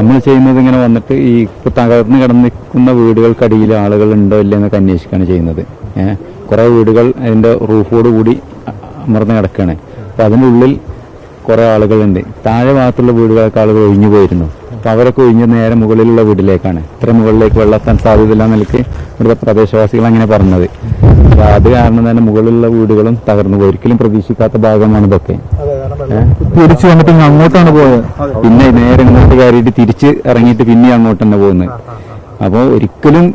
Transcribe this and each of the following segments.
നമ്മൾ ചെയ്യുന്നത് ഇങ്ങനെ വന്നിട്ട് ഈ ഇപ്പൊ തകർന്ന് കിടന്നിരിക്കുന്ന വീടുകൾക്കടിയിൽ ആളുകൾ ഉണ്ടോ ഇല്ല എന്നൊക്കെ അന്വേഷിക്കുകയാണ് ചെയ്യുന്നത്. കുറെ വീടുകൾ അതിന്റെ റൂഫോട് കൂടി അമർന്ന് കിടക്കുകയാണ്. അപ്പൊ അതിനുള്ളിൽ കുറെ ആളുകളുണ്ട്. താഴെ ഭാഗത്തുള്ള വീടുകളൊക്കെ ആളുകൾ ഒഴിഞ്ഞു പോയിരുന്നു. അപ്പൊ അവരൊക്കെ ഒഴിഞ്ഞ് നേരെ മുകളിലുള്ള വീട്ടിലേക്കാണ്. ഇത്ര മുകളിലേക്ക് വെള്ളത്താൻ സാധ്യതയില്ല നിലയ്ക്ക് ഇവിടുത്തെ പ്രദേശവാസികൾ അങ്ങനെ പറഞ്ഞത്. അപ്പൊ അത് കാരണം തന്നെ മുകളിലുള്ള വീടുകളും തകർന്നു പോയി. ഒരിക്കലും പ്രതീക്ഷിക്കാത്ത ഭാഗമാണ് ഇതൊക്കെ. തിരിച്ചു വന്നിട്ട് അങ്ങോട്ടാണ് പോയത്. പിന്നെ നേരെ ഇങ്ങോട്ട് കയറിയിട്ട് തിരിച്ച് ഇറങ്ങിയിട്ട് പിന്നെ അങ്ങോട്ട് തന്നെ പോകുന്നത്. അപ്പോൾ ഒരിക്കലും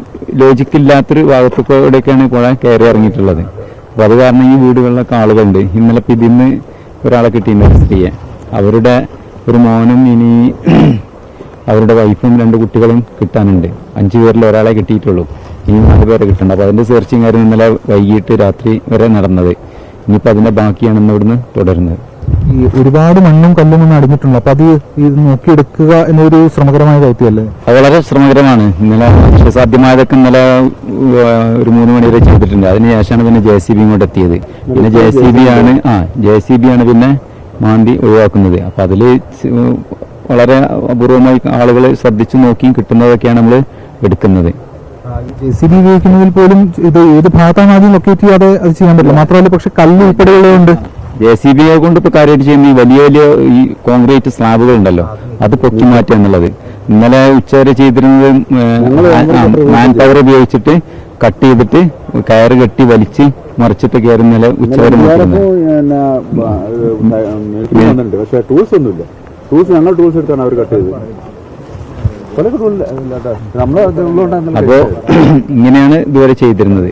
ലോജിക്കില്ലാത്തൊരു ഭാഗത്തൊക്കെയാണ് പുഴ കയറി ഇറങ്ങിയിട്ടുള്ളത്. അപ്പൊ അത് കാരണം ഈ വീടുകളിലൊക്കെ ആളുകളുണ്ട്. ഇന്നലെ ഇതിന്ന് ഒരാളെ കിട്ടിയിട്ടുണ്ട്, സ്ത്രീയെ. അവരുടെ ഒരു മോനും ഇനി അവരുടെ വൈഫും 2 കുട്ടികളും കിട്ടാനുണ്ട്. 5 പേരിൽ ഒരാളെ കിട്ടിയിട്ടുള്ളൂ. ഇനി 4 പേരെ കിട്ടുന്നുണ്ട്. അപ്പൊ അതിന്റെ സെർച്ചിങ് കാര്യം ഇന്നലെ വൈകിട്ട് രാത്രി വരെ നടന്നത്. ഇനിയിപ്പോ അതിന്റെ ബാക്കിയാണ് ഇന്ന് ഇവിടുന്ന് തുടരുന്നത്. ഈ ഒരുപാട് മണ്ണും കല്ലും ഒന്നും അടിഞ്ഞിട്ടുണ്ട്. അപ്പൊ അത് ഇത് നോക്കിയെടുക്കുക എന്നൊരു ശ്രമകരമായ ദൗത്യമല്ലേ? അത് വളരെ ശ്രമകരമാണ്. ഇന്നലെ സാധ്യമായതൊക്കെ ഇന്നലെ ഒരു 3 മണി വരെ ചെയ്തിട്ടുണ്ട്. അതിനുശേഷമാണ് പിന്നെ JCB ഇങ്ങോട്ട് എത്തിയത്. പിന്നെ JCB ആണ് പിന്നെ മാന്തി ഒഴിവാക്കുന്നത്. അപ്പൊ അതില് വളരെ അപൂർവമായി ആളുകൾ ശ്രദ്ധിച്ചു നോക്കിയും കിട്ടുന്നതൊക്കെയാണ് നമ്മൾ എടുക്കുന്നത്. JCB ഉപയോഗിക്കുന്നതിൽ പോലും ഇത് ഏത് ഭാഗത്താണ് ആദ്യം ലൊക്കേറ്റ് ചെയ്യാതെ അത് ചെയ്യാൻ പറ്റില്ല. മാത്രമല്ല പക്ഷെ കല്ല് ഉൾപ്പെടെയുള്ളതുകൊണ്ട് JCB കൊണ്ട് ഇപ്പൊ കാര്യമായിട്ട് ചെയ്യുന്ന ഈ വലിയ വലിയ ഈ കോൺക്രീറ്റ് സ്ലാബുകൾ ഉണ്ടല്ലോ, അത് പൊക്കി മാറ്റുക എന്നുള്ളത്. ഇന്നലെ ഉച്ചവരെ ചെയ്തിരുന്നത് മാൻ പവർ ഉപയോഗിച്ചിട്ട് കട്ട് ചെയ്തിട്ട് കയറ് കെട്ടി വലിച്ച് മറിച്ചിട്ട് കയറി ഇന്നലെ ഉച്ചവരെ പക്ഷേ ടൂൾസ് ഒന്നുമില്ല. ഞങ്ങൾ ടൂൾസ് എടുത്താണ് അവർ കട്ട് ചെയ്തത്. അപ്പോ ഇങ്ങനെയാണ് ഇതുവരെ ചെയ്തിരുന്നത്.